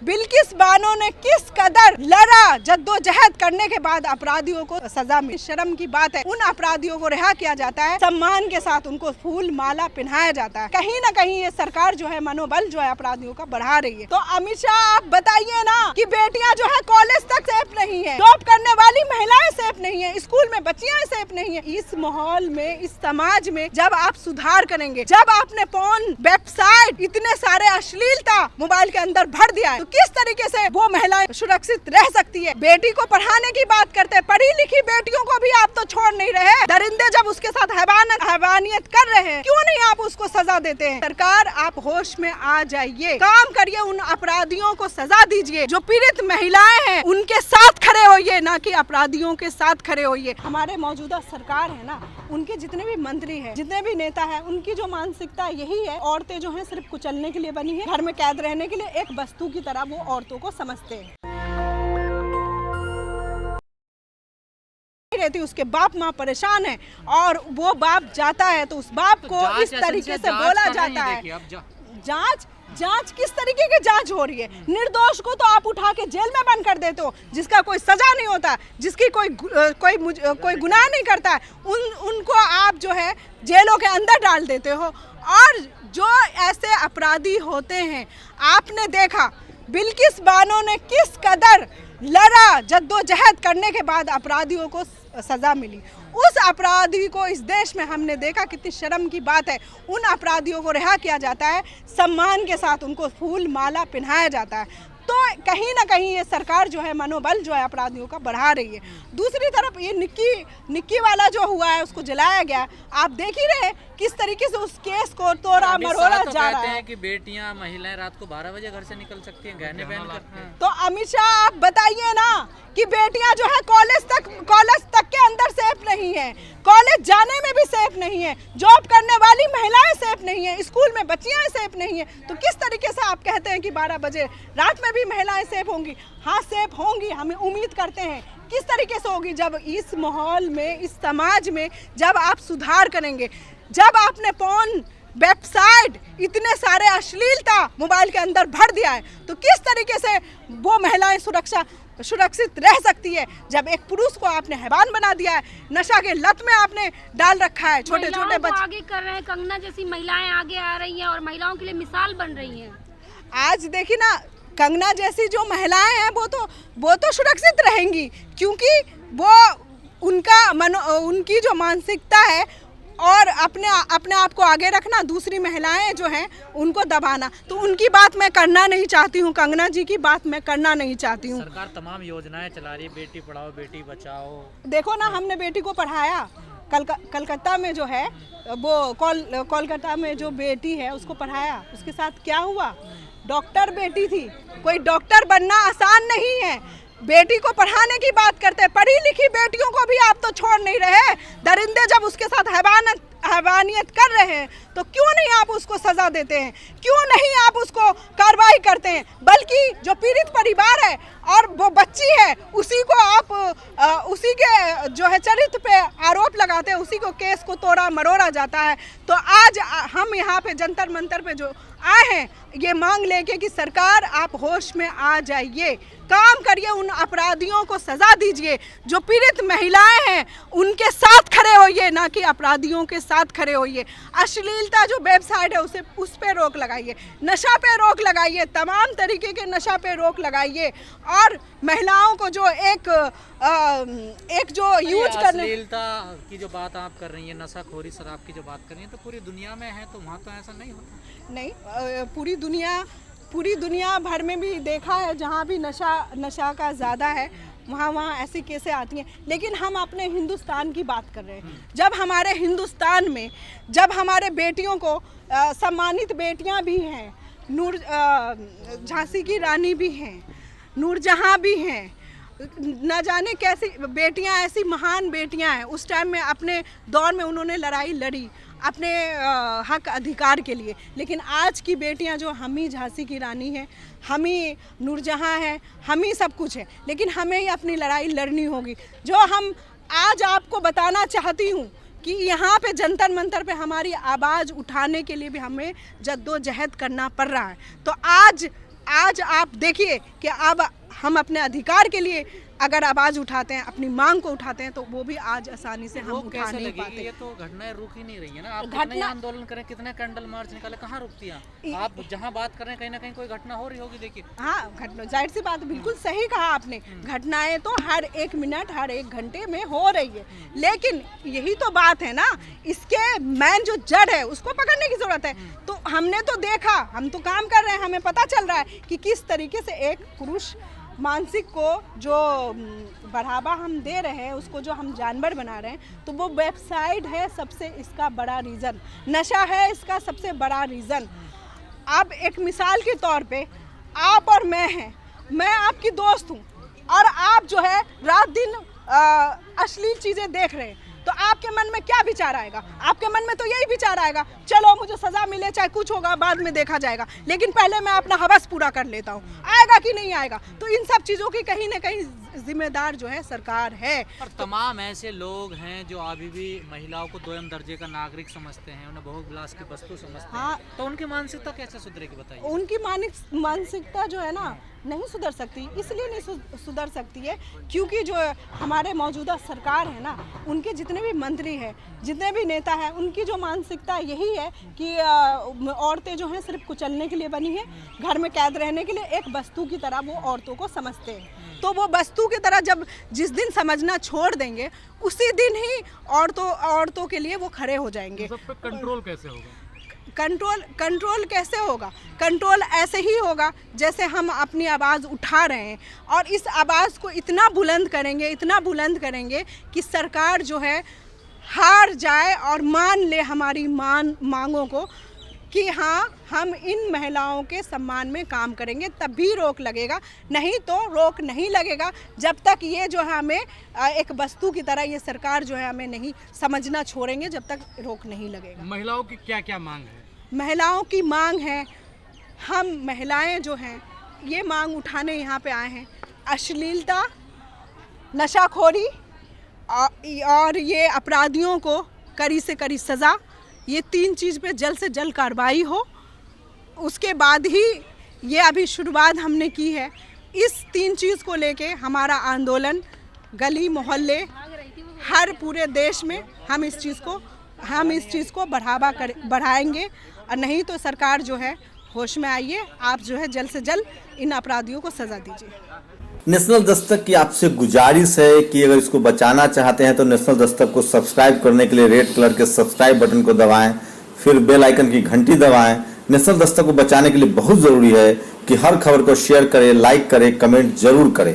बिल्किस बानो ने किस कदर लड़ा, जद्दोजहद करने के बाद अपराधियों को सजा मिली। शर्म की बात है, उन अपराधियों को रिहा किया जाता है, सम्मान के साथ उनको फूल माला पहनाया जाता है। कहीं ना कहीं ये सरकार जो है मनोबल जो है अपराधियों का बढ़ा रही है। तो अमित शाह आप बताइए ना कि बेटियां जो है कॉलेज तक सेफ नहीं है, जॉब करने वाली महिलाएं सेफ नहीं है, स्कूल में बच्चियां सेफ नहीं है। इस माहौल में, इस समाज में जब आप सुधार करेंगे, जब आपने फोन, वेबसाइट, इतने सारे अश्लीलता मोबाइल के अंदर भर दिया है, तो किस तरीके से वो महिलाएं सुरक्षित रह सकती है। बेटी को पढ़ाने की बात करते हैं, पढ़ी लिखी बेटियों को भी आप तो छोड़ नहीं रहे। दरिंदे जब उसके साथ हैवानियत कर रहे हैं, क्यों नहीं आप उसको सजा देते हैं। सरकार आप होश में आ जाइए, काम करिए, उन अपराधियों को सजा दीजिए। जो पीड़ित महिलाएं हैं उनके साथ खड़े होइए, ना कि अपराधियों के साथ खड़े होइए। हमारे मौजूदा सरकार है ना, उनके जितने भी मंत्री हैं, जितने भी नेता हैं, उनकी जो मानसिकता यही है, औरतें जो हैं सिर्फ कुचलने के लिए बनी है, घर में कैद रहने के लिए, एक वस्तु की तरह वो औरतों को समझते हैं। रहती, उसके बाप माँ परेशान है और वो बाप जाता है तो उस बाप को इस तरीके से बोला जाता है। जांच किस तरीके की जांच हो रही है? निर्दोष को तो आप उठा के जेल में बंद कर देते हो, जिसका कोई सजा नहीं होता, जिसकी कोई गुनाह नहीं करता है, उनको आप जो है जेलों के अंदर डाल देते हो। और जो ऐसे अपराधी होते हैं, आपने देखा बिल्किस बानो ने किस कदर लड़ा, जद्दोजहद करने के बाद अपराधियों को सजा मिली। उस अपराधी को इस देश में हमने देखा, कितनी शर्म की बात है। उन अपराधियों को रिहा किया जाता है, सम्मान के साथ उनको फूल माला पहनाया जाता है। तो कहीं ना कहीं ये सरकार जो है मनोबल जो है अपराधियों का बढ़ा रही है। दूसरी तरफ ये निक्की वाला जो हुआ है, उसको जलाया गया, आप देख ही रहे किस तरीके से उस केस को तोड़ा मरोड़ा जा रहा है। कि बेटियां, महिलाएं रात को 12 बजे घर से निकल सकती हैं गहने पहन कर। तो अमित शाह आप बताइए ना कि बेटियां जो है कॉलेज तक के अंदर सेफ नहीं है, कॉलेज जाने में भी सेफ नहीं है, जॉब करने वाली महिलाएं सेफ नहीं है, स्कूल में बच्चियां सेफ नहीं है। तो किस तरीके से आप कहते हैं कि 12 बजे रात में भी महिलाएं सेफ होंगी? हाँ, सेफ होंगी, हमें उम्मीद करते हैं। किस तरीके से होगी? जब इस माहौल में, इस समाज में जब आप सुधार करेंगे, जब आपने फोन, वेबसाइट, इतने सारे अश्लीलता मोबाइल के अंदर भर दिया है, तो किस तरीके से वो महिलाएं सुरक्षित रह सकती है। जब एक पुरुष को आपने हैवान बना दिया है, नशा के लत में आपने डाल रखा है, छोटे छोटे बच्चे आगे कर रहे हैं। कंगना जैसी महिलाएं आगे आ रही हैं और महिलाओं के लिए मिसाल बन रही हैं। आज देखिए ना, कंगना जैसी जो महिलाएं हैं वो तो सुरक्षित रहेंगी, क्योंकि वो उनकी जो मानसिकता है और अपने आप को आगे रखना, दूसरी महिलाएं जो हैं उनको दबाना, तो उनकी बात मैं करना नहीं चाहती हूँ, कंगना जी की बात मैं करना नहीं चाहती हूँ। सरकार तमाम योजनाएं चला रही है, बेटी पढ़ाओ बेटी बचाओ। देखो ना, हमने बेटी को पढ़ाया, कलकत्ता में जो है वो कोलकाता में जो बेटी है उसको पढ़ाया, उसके साथ क्या हुआ? डॉक्टर बेटी थी। कोई डॉक्टर बनना आसान नहीं है। बेटी को पढ़ाने की बात करते हैं, पढ़ी लिखी बेटियों को भी आप तो छोड़ नहीं रहे। दरिंदे जब उसके साथ हैवानियत कर रहे हैं, तो क्यों नहीं आप उसको सजा देते हैं? क्यों नहीं आप उसको कार्रवाई करते हैं? बल्कि जो पीड़ित परिवार है और वो बच्ची है, उसी को आप उसी के जो है चरित्र पे आरोप लगाते हैं, उसी को केस को तोड़ा मरोड़ा जाता है। तो आज हम यहाँ पे जंतर मंतर पे जो आए हैं, ये मांग लेके कि सरकार आप होश में आ जाइए, काम करिए, उन अपराधियों को सजा दीजिए। जो पीड़ित महिलाएं हैं उनके साथ खड़े होइए, ना कि अपराधियों के साथ खड़े होइए। अश्लीलता जो वेबसाइट है उस पे रोक लगाइए, नशा पे रोक लगाइए, तमाम तरीके के नशा पे रोक लगाइए। और महिलाओं को जो एक जो यूज करने, अश्लीलता की जो बात आप कर रही हैं, नशाखोरी, शराब की जो बात कर रही हैं, तो पूरी दुनिया में है, तो वहाँ तो ऐसा नहीं होता। नहीं, पूरी दुनिया भर में भी देखा है, जहाँ भी नशा का ज़्यादा है वहाँ ऐसी केसें आती हैं। लेकिन हम अपने हिंदुस्तान की बात कर रहे हैं। जब हमारे हिंदुस्तान में, जब हमारे बेटियों को सम्मानित बेटियाँ भी हैं, झांसी की रानी भी हैं, नूरजहाँ भी हैं, न जाने कैसी बेटियां, ऐसी महान बेटियां हैं। उस टाइम में अपने दौर में उन्होंने लड़ाई लड़ी अपने हक अधिकार के लिए। लेकिन आज की बेटियां जो, हम ही झांसी की रानी है, हम ही नूरजहाँ है, हम ही सब कुछ है, लेकिन हमें ही अपनी लड़ाई लड़नी होगी। जो हम आज आपको बताना चाहती हूँ कि यहाँ पे जंतर मंतर पे हमारी आवाज़ उठाने के लिए भी हमें जद्दोजहद करना पड़ रहा है। तो आज आज आप देखिए कि अब हम अपने अधिकार के लिए अगर आवाज उठाते हैं, अपनी मांग को उठाते हैं, तो वो भी आज आसानी से हम रोक उठा कैसे नहीं लगेगी? पाते। ये तो घटनाएं रुक ही नहीं रही है ना। आप घटना- कितने आंदोलन करें, कितने कैंडल मार्च निकाले, कहाँ रुकती हैं? आप जहाँ बात कर रहे हैं कहीं ना कहीं कोई घटना हो रही होगी। देखिए हाँ, घटना जाहिर सी बात, बिल्कुल सही कहा आपने। घटनाएं तो हर एक मिनट, हर एक घंटे में हो रही है, लेकिन यही तो बात है ना, इसके मैन जो जड़ है उसको पकड़ने की जरूरत है। तो हमने तो देखा, हम तो काम कर रहे हैं, हमें पता चल रहा है कि किस तरीके से एक पुरुष मानसिक को जो बढ़ावा हम दे रहे हैं, उसको जो हम जानवर बना रहे हैं, तो वो वेबसाइट है सबसे इसका बड़ा रीज़न, नशा है इसका सबसे बड़ा रीज़न। अब एक मिसाल के तौर पे आप और मैं हैं, मैं आपकी दोस्त हूँ और आप जो है रात दिन अश्लील चीज़ें देख रहे हैं, तो आपके मन में क्या विचार आएगा? आपके मन में तो यही विचार आएगा, चलो मुझे सजा मिले, चाहे कुछ होगा बाद में देखा जाएगा, लेकिन पहले मैं अपना हवस पूरा कर लेता हूँ। आएगा कि नहीं आएगा? तो इन सब चीज़ों की कहीं ना कहीं जिम्मेदार जो है सरकार है। और तमाम ऐसे लोग हैं जो अभी भी महिलाओं को दोयम दर्जे का नागरिक समझते हैं, उन्हें भोगविलास की वस्तु समझते हाँ। हैं, तो उनकी मानसिकता कैसे सुधरेगी बताइए? उनकी मानसिकता जो है ना नहीं सुधर सकती, इसलिए नहीं सुधर सकती है क्योंकि जो हमारे मौजूदा सरकार है ना, उनके जितने भी मंत्री हैं, जितने भी नेता हैं, उनकी जो मानसिकता यही है कि औरतें जो हैं सिर्फ कुचलने के लिए बनी है, घर में कैद रहने के लिए, एक वस्तु की तरह वो औरतों को समझते हैं। तो वो वस्तु की तरह जब जिस दिन समझना छोड़ देंगे, उसी दिन ही औरतों के लिए वो खड़े हो जाएंगे। सब पे कंट्रोल कैसे होगा? कंट्रोल कैसे होगा? कंट्रोल ऐसे ही होगा जैसे हम अपनी आवाज़ उठा रहे हैं, और इस आवाज़ को इतना बुलंद करेंगे कि सरकार जो है हार जाए और मान ले हमारी मांगों को कि हाँ, हम इन महिलाओं के सम्मान में काम करेंगे, तब भी रोक लगेगा। नहीं तो रोक नहीं लगेगा जब तक ये जो है हमें एक वस्तु की तरह ये सरकार जो है हमें नहीं समझना छोड़ेंगे, जब तक रोक नहीं लगेगा। महिलाओं की क्या क्या मांग है? महिलाओं की मांग है, हम महिलाएं जो हैं ये मांग उठाने यहाँ पे आए हैं, अश्लीलता, नशाखोरी और ये अपराधियों को कड़ी से कड़ी सज़ा, ये 3 चीज़ पे जल्द से जल्द कार्रवाई हो। उसके बाद ही ये अभी शुरुआत हमने की है, इस 3 चीज़ को लेके हमारा आंदोलन गली मोहल्ले हर पूरे देश में हम इस चीज़ को बढ़ाएंगे, और नहीं तो सरकार जो है होश में आइए, आप जो है जल्द से जल्द इन अपराधियों को सज़ा दीजिए। नेशनल दस्तक की आपसे गुजारिश है कि अगर इसको बचाना चाहते हैं तो नेशनल दस्तक को सब्सक्राइब करने के लिए रेड कलर के सब्सक्राइब बटन को दबाएं, फिर बेल आइकन की घंटी दबाएं। नेशनल दस्तक को बचाने के लिए बहुत ज़रूरी है कि हर खबर को शेयर करें, लाइक करें, कमेंट जरूर करें।